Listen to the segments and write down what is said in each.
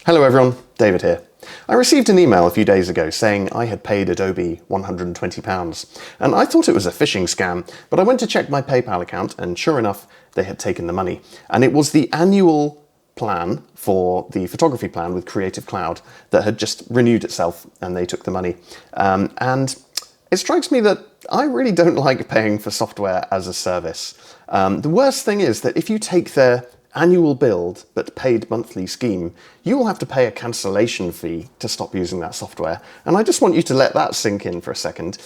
Hello everyone, David here. I received an email a few days ago saying I had paid Adobe £120, and I thought it was a phishing scam, but I went to check my PayPal account and sure enough, they had taken the money. And it was the annual plan for the photography plan with Creative Cloud that had just renewed itself and they took the money. And it strikes me that I really don't like paying for software as a service. The worst thing is that if you take their annual billed but paid monthly scheme, you will have to pay a cancellation fee to stop using that software. And I just want you to let that sink in for a second.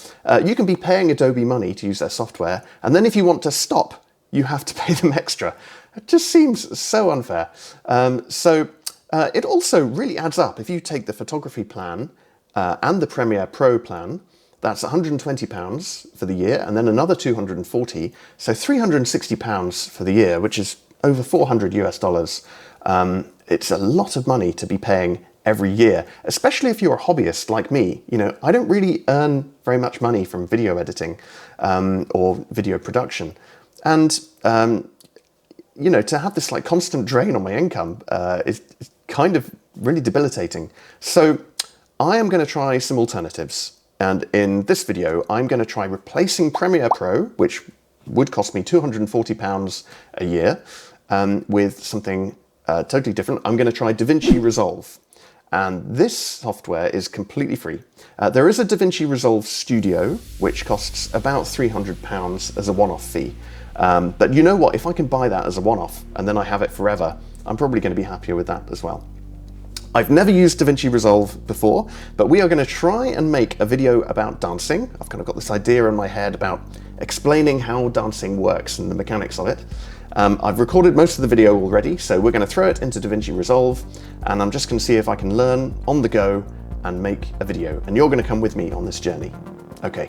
You can be paying Adobe money to use their software, and then if you want to stop, you have to pay them extra. It just seems so unfair. It also really adds up. If you take the photography plan and the Premiere Pro plan, that's £120 for the year, and then another £240, so £360 for the year, which is over 400 US dollars. It's a lot of money to be paying every year, especially if you're a hobbyist like me. You know, I don't really earn very much money from video editing or video production. And, you know, to have this like constant drain on my income is kind of really debilitating. So I am going to try some alternatives. And in this video, I'm going to try replacing Premiere Pro, which would cost me £240 a year, with something totally different. I'm going to try Davinci Resolve. And this software is completely free. There is a Davinci Resolve Studio, which costs about £300 as a one-off fee. But you know what? If I can buy that as a one-off and then I have it forever, I'm probably going to be happier with that as well. I've never used Davinci Resolve before, but we are going to try and make a video about dancing. I've kind of got this idea in my head about explaining how dancing works and the mechanics of it. I've recorded most of the video already, so we're going to throw it into Davinci Resolve, and I'm just going to see if I can learn on the go and make a video. And you're going to come with me on this journey. Okay,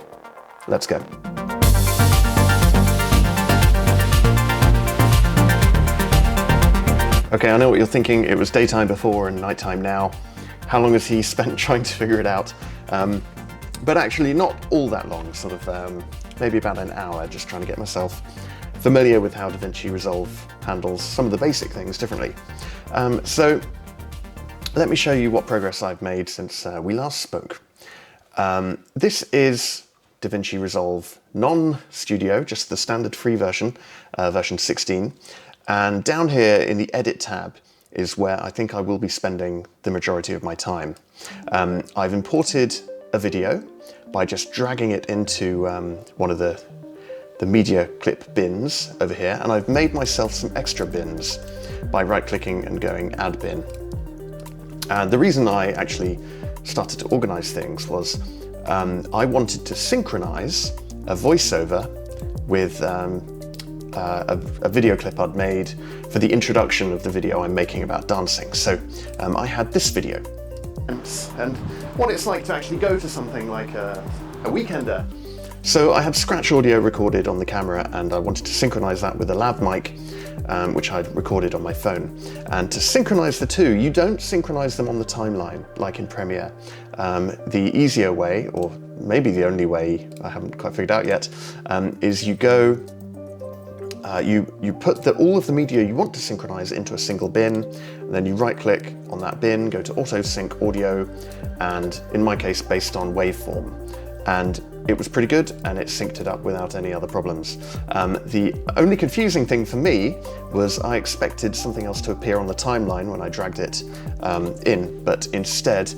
let's go. Okay, I know what you're thinking. It was daytime before and nighttime now. How long has he spent trying to figure it out? But actually not all that long, sort of maybe about an hour, just trying to get myself familiar with how Davinci Resolve handles some of the basic things differently. So let me show you what progress I've made since we last spoke. This is Davinci Resolve non-studio, just the standard free version, version 16. And down here in the Edit tab is where I think I will be spending the majority of my time. I've imported a video by just dragging it into one of the media clip bins over here, and I've made myself some extra bins by right-clicking and going Add Bin. And the reason I actually started to organize things was I wanted to synchronize a voiceover with a video clip I'd made for the introduction of the video I'm making about dancing. So I had this video and what it's like to actually go to something like a weekender. So I had scratch audio recorded on the camera and I wanted to synchronize that with a lav mic, which I'd recorded on my phone. And to synchronize the two, you don't synchronize them on the timeline like in Premiere. The easier way, or maybe the only way, I haven't quite figured out yet, is you go you put all of the media you want to synchronize into a single bin, and then you right-click on that bin, go to Auto Sync Audio, and in my case, based on waveform. And it was pretty good, and it synced it up without any other problems. The only confusing thing for me was I expected something else to appear on the timeline when I dragged it in, but instead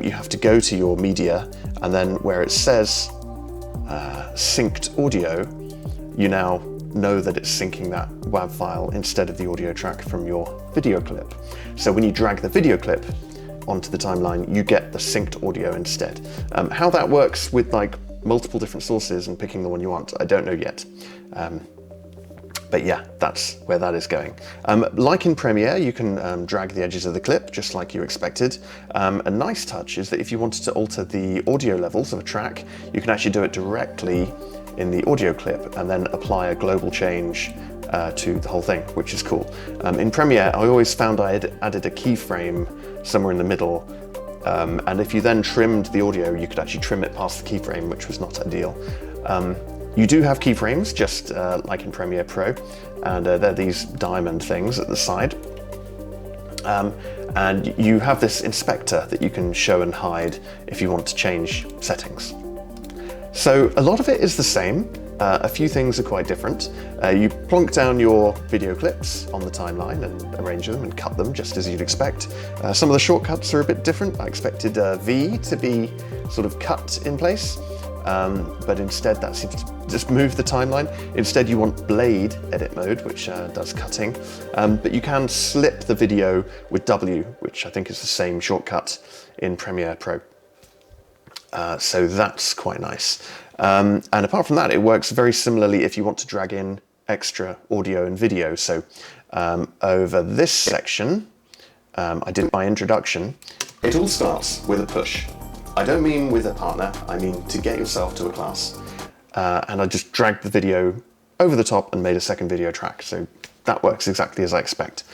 you have to go to your media, and then where it says synced audio, you now know that it's syncing that WAV file instead of the audio track from your video clip. So when you drag the video clip onto the timeline, you get the synced audio instead. How that works with like multiple different sources and picking the one you want, I don't know yet. But yeah, that's where that is going. Like in Premiere, you can drag the edges of the clip just like you expected. A nice touch is that if you wanted to alter the audio levels of a track, you can actually do it directly in the audio clip and then apply a global change to the whole thing, which is cool. In Premiere, I always found I had added a keyframe somewhere in the middle, and if you then trimmed the audio, you could actually trim it past the keyframe, which was not ideal. You do have keyframes, just like in Premiere Pro, and they're these diamond things at the side. and you have this inspector that you can show and hide if you want to change settings. So a lot of it is the same. A few things are quite different. You plonk down your video clips on the timeline and arrange them and cut them just as you'd expect. Some of the shortcuts are a bit different. I expected V to be sort of cut in place, but instead that seems to just move the timeline. Instead you want blade edit mode, which does cutting, but you can slip the video with W, which I think is the same shortcut in Premiere Pro. So that's quite nice. And apart from that, it works very similarly if you want to drag in extra audio and video. So over this section, I did my introduction. It all starts with a push. I don't mean with a partner, I mean to get yourself to a class. And I just dragged the video over the top and made a second video track. So that works exactly as I expect.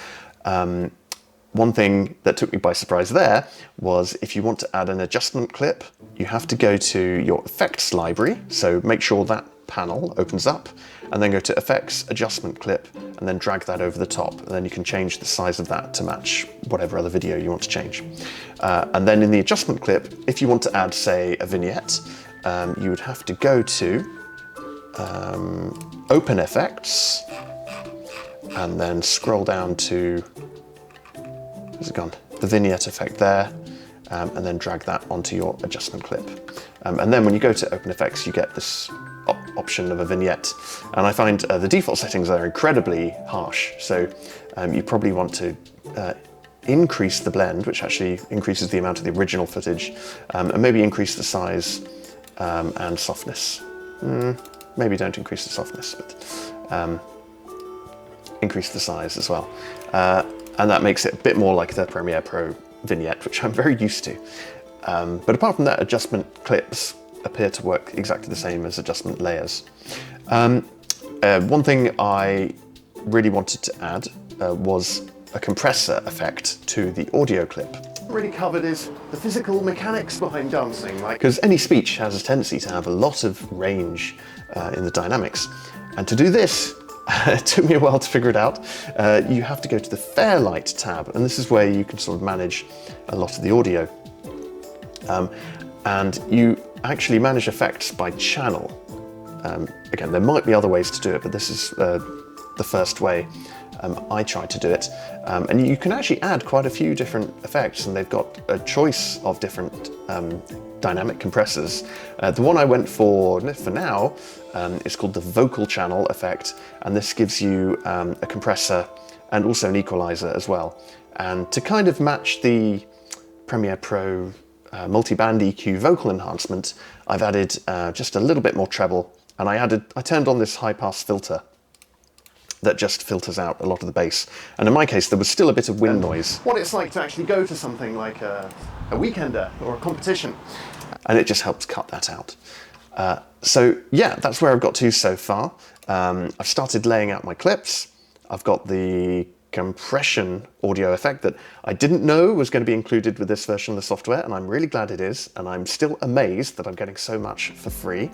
One thing that took me by surprise there was if you want to add an adjustment clip, you have to go to your effects library. So make sure that panel opens up and then go to effects, adjustment clip, and then drag that over the top. And then you can change the size of that to match whatever other video you want to change. And then in the adjustment clip, if you want to add, say, a vignette, you would have to go to Open Effects and then scroll down to, where's it gone? The vignette effect there, and then drag that onto your adjustment clip. And then when you go to Open Effects, you get this option of a vignette. And I find the default settings are incredibly harsh. So you probably want to increase the blend, which actually increases the amount of the original footage, and maybe increase the size and softness. Maybe don't increase the softness, but increase the size as well. And that makes it a bit more like the Premiere Pro vignette, which I'm very used to. But apart from that, adjustment clips appear to work exactly the same as adjustment layers. One thing I really wanted to add was a compressor effect to the audio clip. Really covered is the physical mechanics behind dancing, right? Because any speech has a tendency to have a lot of range in the dynamics. And to do this, it took me a while to figure it out. You have to go to the Fairlight tab, and this is where you can sort of manage a lot of the audio. And you actually manage effects by channel. Again, there might be other ways to do it, but this is the first way I tried to do it. And you can actually add quite a few different effects, and they've got a choice of different dynamic compressors. The one I went for now is called the vocal channel effect, and this gives you a compressor and also an equalizer as well. And to kind of match the Premiere Pro multi-band EQ vocal enhancement, I've added just a little bit more treble, and I turned on this high-pass filter that just filters out a lot of the bass. And in my case, there was still a bit of wind noise. What it's like to actually go to something like a weekender or a competition, and it just helps cut that out. So yeah, that's where I've got to so far. I've started laying out my clips. I've got the compression audio effect that I didn't know was going to be included with this version of the software, and I'm really glad it is, and I'm still amazed that I'm getting so much for free.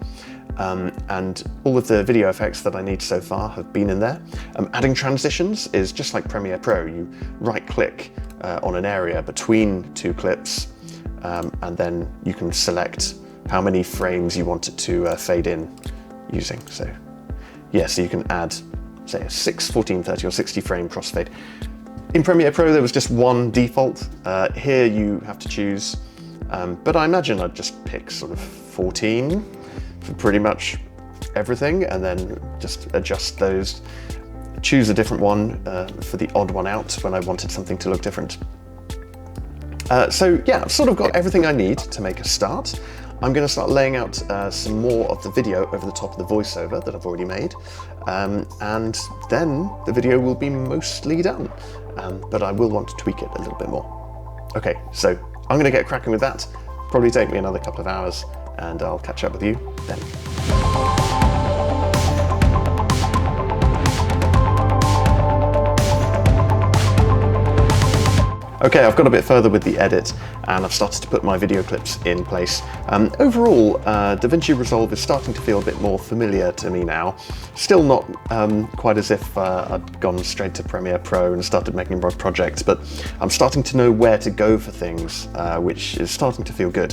And all of the video effects that I need so far have been in there. Adding transitions is just like Premiere Pro. You right-click on an area between two clips, and then you can select how many frames you want it to fade in using. So yeah, so you can add, say, a 6, 14, 30 or 60 frame crossfade. In Premiere Pro there was just one default. Here you have to choose, but I imagine I'd just pick sort of 14 for pretty much everything, and then just adjust those, choose a different one for the odd one out when I wanted something to look different. So yeah, I've sort of got everything I need to make a start. I'm going to start laying out some more of the video over the top of the voiceover that I've already made, and then the video will be mostly done, but I will want to tweak it a little bit more. Okay, so I'm going to get cracking with that. Probably take me another couple of hours, and I'll catch up with you then. Okay, I've got a bit further with the edit and I've started to put my video clips in place. Overall, Davinci Resolve is starting to feel a bit more familiar to me now. Still not quite as if I'd gone straight to Premiere Pro and started making more projects, but I'm starting to know where to go for things, which is starting to feel good.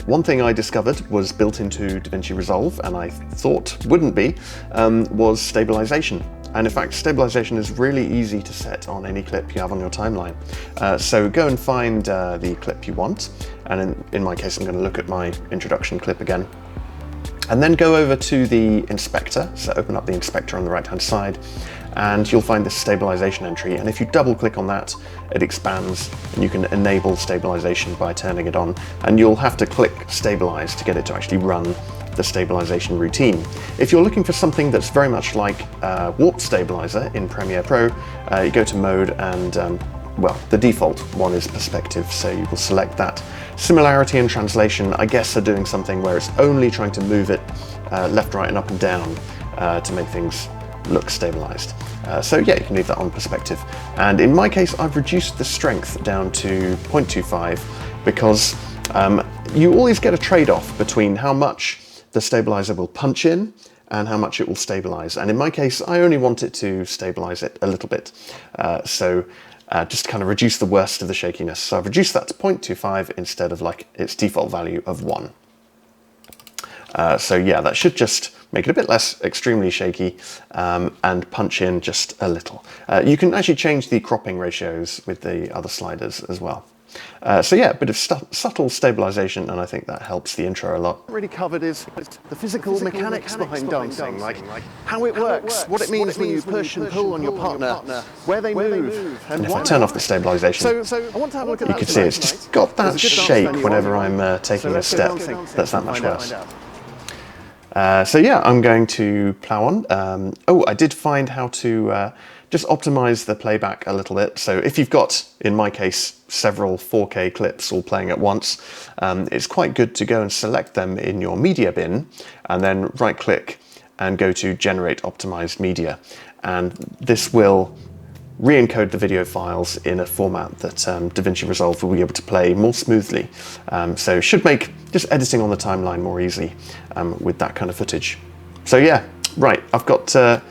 One thing I discovered was built into Davinci Resolve, and I thought wouldn't be, was stabilization. And in fact, stabilization is really easy to set on any clip you have on your timeline. So go and find the clip you want. And in my case, I'm going to look at my introduction clip again. And then go over to the inspector. So open up the inspector on the right-hand side, and you'll find this stabilization entry. And if you double click on that, it expands and you can enable stabilization by turning it on. And you'll have to click stabilize to get it to actually run the stabilization routine. If you're looking for something that's very much like Warp Stabilizer in Premiere Pro, you go to mode and, well, the default one is perspective, so you will select that. Similarity and translation, I guess, are doing something where it's only trying to move it left, right, and up and down to make things look stabilized. So yeah, you can leave that on perspective. And in my case, I've reduced the strength down to 0.25 because you always get a trade-off between how much the stabilizer will punch in and how much it will stabilize. And in my case, I only want it to stabilize it a little bit. Just to kind of reduce the worst of the shakiness. So I've reduced that to 0.25 instead of like its default value of 1. So yeah, that should just make it a bit less extremely shaky and punch in just a little. You can actually change the cropping ratios with the other sliders as well. So yeah, a bit of subtle stabilization, and I think that helps the intro a lot. Really covered is the physical mechanics behind dancing, like how it works, what it means when you push and pull on your partner, where they move, and if I turn off the stabilization, so I want to have a look at you can see it's just got that shake whenever I'm taking a step. That's that much worse. So yeah, I'm going to plow on. Oh, I did find how to just optimize the playback a little bit. So if you've got, in my case, several 4K clips all playing at once, it's quite good to go and select them in your media bin and then right click and go to generate optimized media. And this will re-encode the video files in a format that Davinci Resolve will be able to play more smoothly. So it should make just editing on the timeline more easy with that kind of footage. So yeah, right, I've got a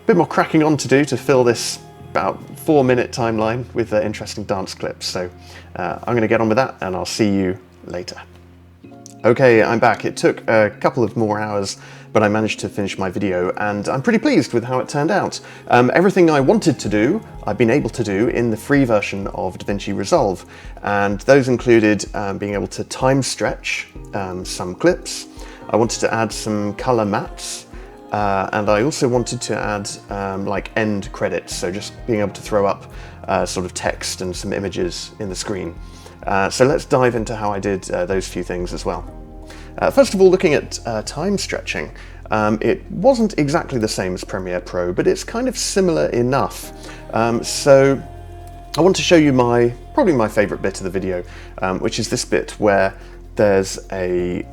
bit more cracking on to do to fill this about 4-minute timeline with interesting dance clips. So I'm going to get on with that and I'll see you later. Okay, I'm back. It took a couple of more hours, but I managed to finish my video and I'm pretty pleased with how it turned out. Everything I wanted to do, I've been able to do in the free version of Davinci Resolve. And those included being able to time stretch some clips. I wanted to add some color mattes. And I also wanted to add like end credits, so just being able to throw up sort of text and some images in the screen. So let's dive into how I did those few things as well. First of all, looking at time stretching, it wasn't exactly the same as Premiere Pro, but it's kind of similar enough. So I want to show you probably my favorite bit of the video, which is this bit where there's a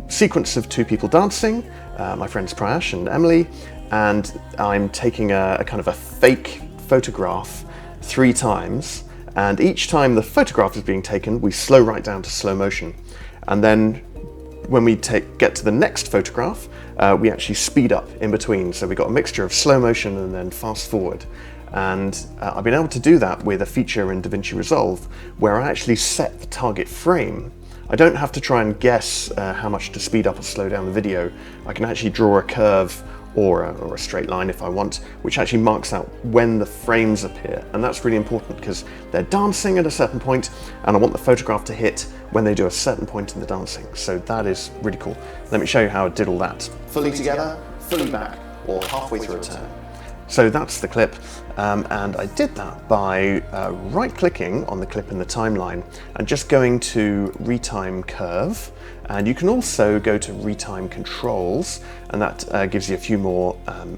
sequence of two people dancing, my friends Prayash and Emily, and I'm taking a kind of a fake photograph 3 times, and each time the photograph is being taken, we slow right down to slow motion. And then when we get to the next photograph, we actually speed up in between. So we got a mixture of slow motion and then fast forward. And I've been able to do that with a feature in Davinci Resolve where I actually set the target frame. I don't have to try and guess how much to speed up or slow down the video. I can actually draw a curve or a straight line if I want, which actually marks out when the frames appear. And that's really important because they're dancing at a certain point and I want the photograph to hit when they do a certain point in the dancing. So that is really cool. Let me show you how I did all that. Fully together, fully back, or halfway through a turn. So that's the clip, and I did that by right-clicking on the clip in the timeline and just going to Retime Curve, and you can also go to Retime Controls, and that gives you a few more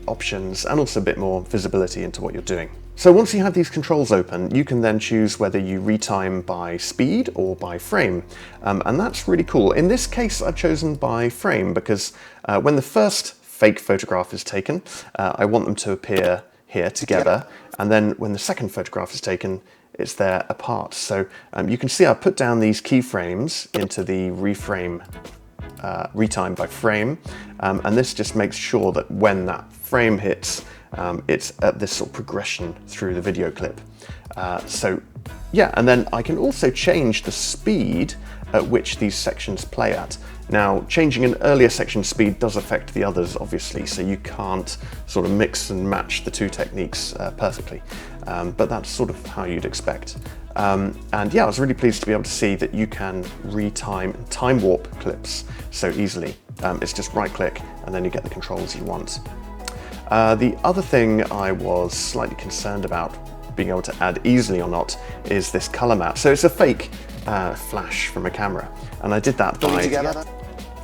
options and also a bit more visibility into what you're doing. So once you have these controls open, you can then choose whether you retime by speed or by frame, and that's really cool. In this case, I've chosen by frame because when the first fake photograph is taken, I want them to appear here together, and then when the second photograph is taken, it's there apart. So you can see I put down these keyframes into the reframe, retime by frame, and this just makes sure that when that frame hits, it's at this sort of progression through the video clip. So yeah, and then I can also change the speed at which these sections play at. Now, changing an earlier section speed does affect the others, obviously, so you can't sort of mix and match the two techniques perfectly, but that's sort of how you'd expect. And yeah, I was really pleased to be able to see that you can time warp clips so easily. It's just right click and then you get the controls you want. The other thing I was slightly concerned about being able to add easily or not is this color map. So it's a fake flash from a camera, and I did that by,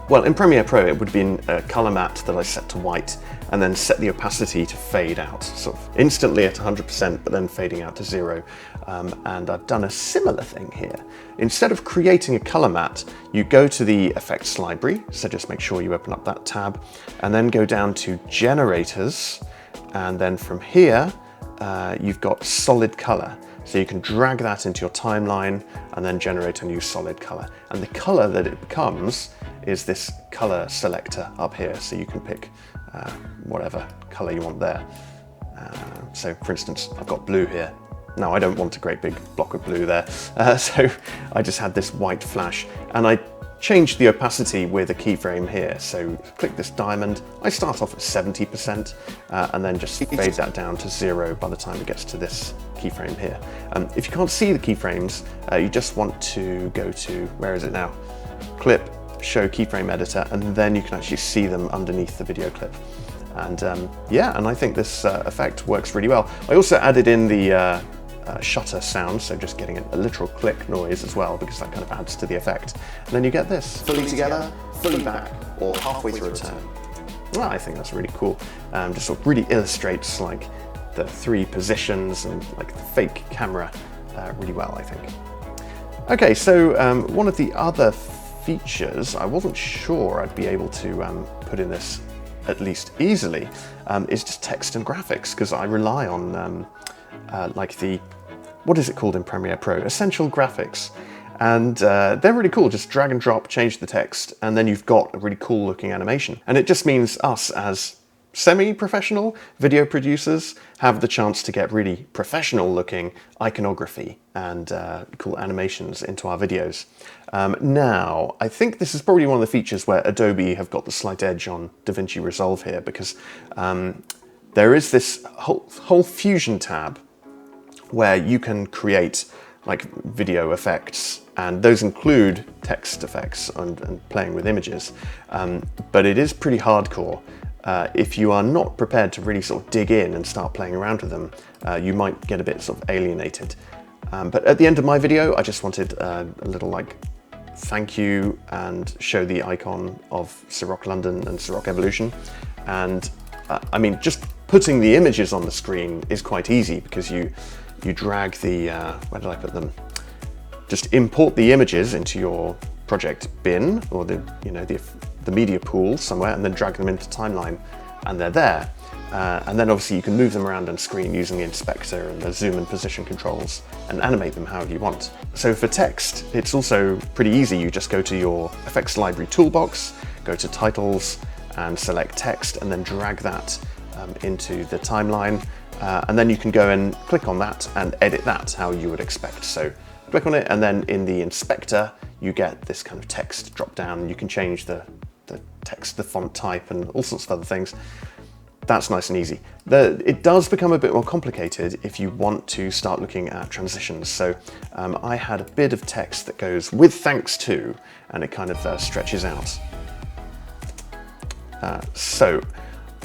well, in Premiere Pro it would have been a color matte that I set to white and then set the opacity to fade out, sort of instantly at 100%, but then fading out to 0. And I've done a similar thing here. Instead of creating a color matte, you go to the effects library, so just make sure you open up that tab, and then go down to generators, and then from here, you've got solid color. So you can drag that into your timeline and then generate a new solid color. And the color that it becomes is this color selector up here. So you can pick whatever color you want there. So for instance, I've got blue here. Now I don't want a great big block of blue there. So I just had this white flash, and I changed the opacity with a keyframe here. So click this diamond. I start off at 70% and then just fade that down to 0 by the time it gets to this keyframe here. If you can't see the keyframes, you just want to go to, where is it now? Clip, show keyframe editor, and then you can actually see them underneath the video clip. And yeah, and I think this effect works really well. I also added in the shutter sound, so just getting a literal click noise as well, because that kind of adds to the effect. And then you get this, fully together, fully back, or halfway through a turn. Well, I think that's really cool. Just sort of really illustrates like the 3 positions and like the fake camera really well, I think. Okay, so one of the other features I wasn't sure I'd be able to put in this at least easily is just text and graphics, because I rely on like the, what is it called in Premiere Pro? Essential graphics. And they're really cool. Just drag and drop, change the text, and then you've got a really cool looking animation. And it just means us as semi-professional video producers have the chance to get really professional looking iconography and cool animations into our videos. Now, I think this is probably one of the features where Adobe have got the slight edge on Davinci Resolve here, because there is this whole Fusion tab where you can create like video effects, and those include text effects and playing with images. But it is pretty hardcore. If you are not prepared to really sort of dig in and start playing around with them, you might get a bit sort of alienated. But at the end of my video, I just wanted a little like thank you and show the icon of Ciroc London and Ciroc Evolution. And I mean, just putting the images on the screen is quite easy, because you drag the, where did I put them? Just import the images into your project bin, or the media pool somewhere, and then drag them into timeline, and they're there. And then obviously you can move them around on screen using the inspector and the zoom and position controls and animate them however you want. So for text, it's also pretty easy. You just go to your effects library toolbox, go to titles and select text, and then drag that into the timeline. And then you can go and click on that and edit that how you would expect. So click on it, and then in the inspector, you get this kind of text drop down, and you can change the text, the font type, and all sorts of other things. That's nice and easy. It does become a bit more complicated if you want to start looking at transitions. So I had a bit of text that goes with thanks to, and it kind of stretches out. So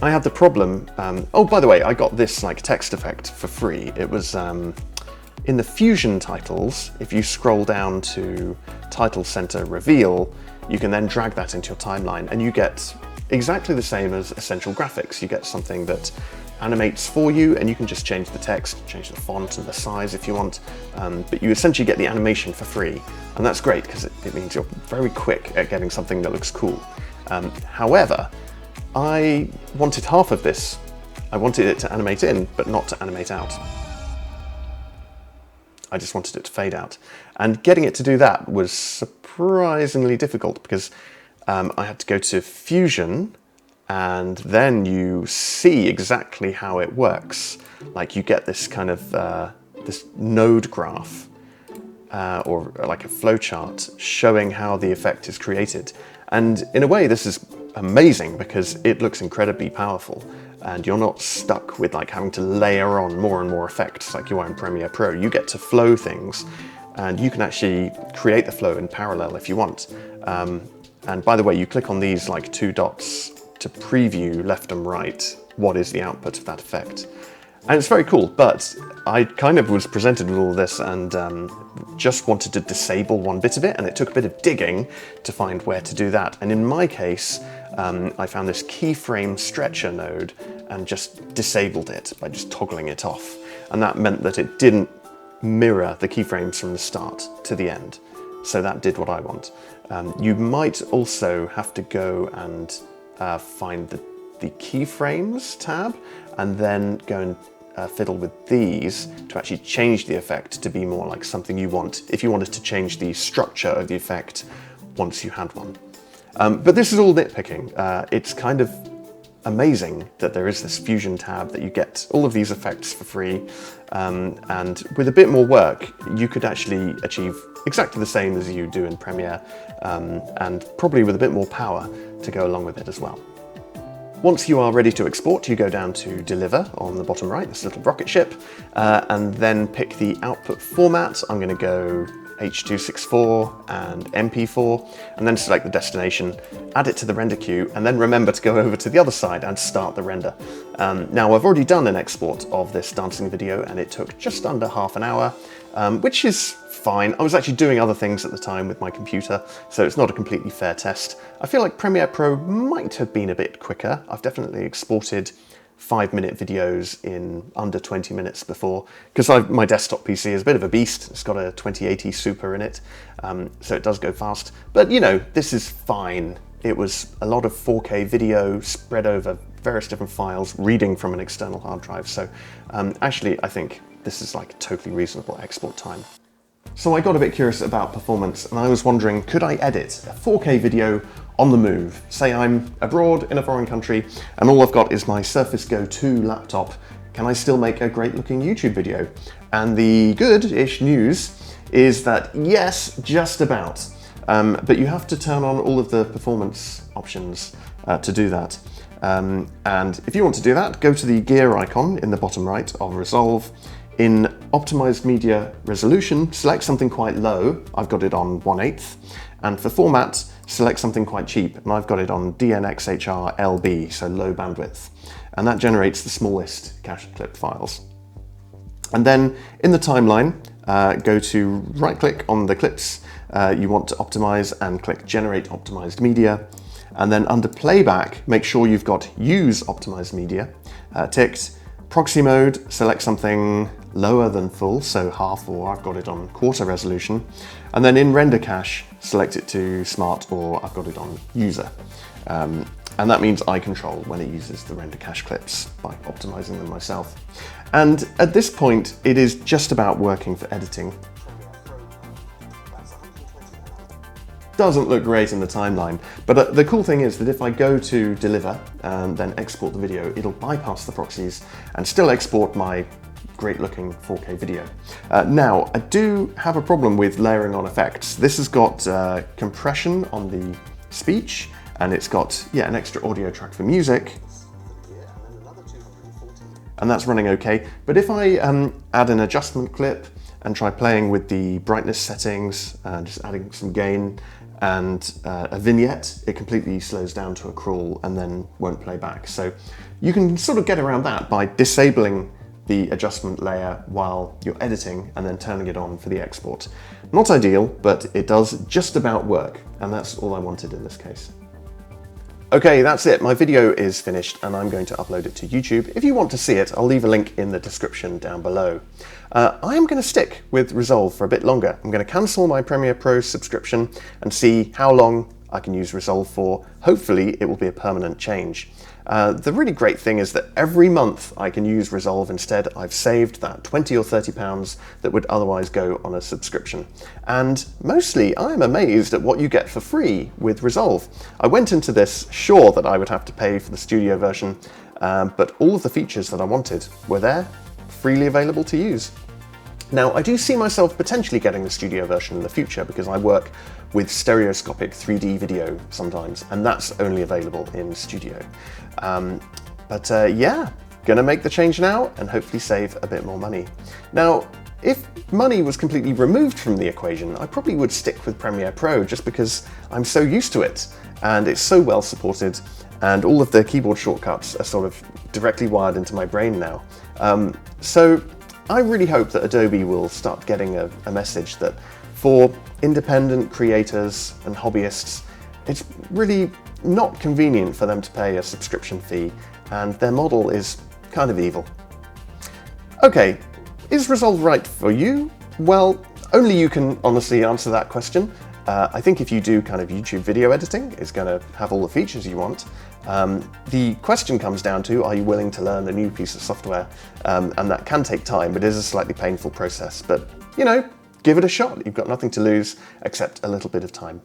I had the problem, oh, by the way, I got this like text effect for free. It was in the Fusion titles. If you scroll down to Title Center Reveal, you can then drag that into your timeline, and you get exactly the same as Essential Graphics. You get something that animates for you, and you can just change the text, change the font and the size if you want, but you essentially get the animation for free, and that's great because it means you're very quick at getting something that looks cool. However, I wanted half of this. I wanted it to animate in, but not to animate out. I just wanted it to fade out. And getting it to do that was surprisingly difficult because I had to go to Fusion, and then you see exactly how it works. Like you get this kind of this node graph or like a flowchart showing how the effect is created. And in a way, this is amazing because it looks incredibly powerful, and you're not stuck with like having to layer on more and more effects like you are in Premiere Pro. You get to flow things, and you can actually create the flow in parallel if you want. And by the way, you click on these like two dots to preview left and right what is the output of that effect. And it's very cool, but I kind of was presented with all this and just wanted to disable one bit of it, and it took a bit of digging to find where to do that. And in my case, I found this keyframe stretcher node and just disabled it by just toggling it off. And that meant that it didn't mirror the keyframes from the start to the end. So that did what I want. You might also have to go and find the keyframes tab and then go and fiddle with these to actually change the effect to be more like something you want if you wanted to change the structure of the effect once you had one. But this is all nitpicking. It's kind of amazing that there is this Fusion tab that you get all of these effects for free, and with a bit more work you could actually achieve exactly the same as you do in Premiere, and probably with a bit more power to go along with it as well. Once you are ready to export, you go down to Deliver on the bottom right, this little rocket ship, and then pick the output format. I'm going to go H.264 and MP4, and then select the destination, add it to the render queue, and then remember to go over to the other side and start the render. Now I've already done an export of this dancing video, and it took just under half an hour, which is fine. I was actually doing other things at the time with my computer, so it's not a completely fair test. I feel like Premiere Pro might have been a bit quicker. I've definitely exported 5-minute videos in under 20 minutes before, because my desktop PC is a bit of a beast. It's got a 2080 Super in it, so it does go fast. But you know, this is fine. It was a lot of 4K video spread over various different files, reading from an external hard drive. So actually, I think this is like totally reasonable export time. So I got a bit curious about performance, and I was wondering, could I edit a 4K video on the move? Say I'm abroad in a foreign country and all I've got is my Surface Go 2 laptop. Can I still make a great looking YouTube video? And the good-ish news is that yes, just about. But you have to turn on all of the performance options to do that. And if you want to do that, go to the gear icon in the bottom right of Resolve. In Optimized Media Resolution, select something quite low. I've got it on 1/8. And for format, select something quite cheap, and I've got it on DNxHR LB, so low bandwidth. And that generates the smallest cache clip files. And then in the timeline, go to right-click on the clips you want to optimize and click Generate Optimized Media. And then under Playback, make sure you've got Use Optimized Media ticked. Proxy mode, select something lower than full, so half, or I've got it on quarter resolution. And then in render cache, select it to smart, or I've got it on user. And that means I control when it uses the render cache clips by optimizing them myself. And at this point, it is just about working for editing. Doesn't look great in the timeline, but the cool thing is that if I go to Deliver and then export the video, it'll bypass the proxies and still export my great looking 4K video. Now, I do have a problem with layering on effects. This has got compression on the speech, and it's got, an extra audio track for music. And that's running okay. But if I add an adjustment clip and try playing with the brightness settings, just adding some gain, and a vignette, it completely slows down to a crawl and then won't play back. So you can sort of get around that by disabling the adjustment layer while you're editing and then turning it on for the export. Not ideal, but it does just about work, and that's all I wanted in this case. Okay, that's it. My video is finished and I'm going to upload it to YouTube. If you want to see it, I'll leave a link in the description down below. I am going to stick with Resolve for a bit longer. I'm going to cancel my Premiere Pro subscription and see how long I can use Resolve for. Hopefully it will be a permanent change. The really great thing is that every month I can use Resolve instead. I've saved that 20 or 30 pounds that would otherwise go on a subscription. And mostly I'm amazed at what you get for free with Resolve. I went into this sure that I would have to pay for the studio version, but all of the features that I wanted were there, freely available to use. Now, I do see myself potentially getting the studio version in the future because I work with stereoscopic 3D video sometimes, and that's only available in Studio. Yeah, gonna make the change now and hopefully save a bit more money. Now, if money was completely removed from the equation, I probably would stick with Premiere Pro just because I'm so used to it and it's so well supported, and all of the keyboard shortcuts are sort of directly wired into my brain now. So I really hope that Adobe will start getting a message that for independent creators and hobbyists, it's really not convenient for them to pay a subscription fee, and their model is kind of evil. Okay, is Resolve right for you? Well, only you can honestly answer that question. I think if you do kind of YouTube video editing, it's going to have all the features you want. The question comes down to, are you willing to learn a new piece of software? And that can take time. It is a slightly painful process, but you know, give it a shot. You've got nothing to lose except a little bit of time.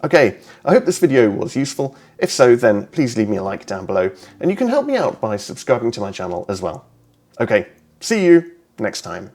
Okay, I hope this video was useful. If so, then please leave me a like down below, and you can help me out by subscribing to my channel as well. Okay, see you next time.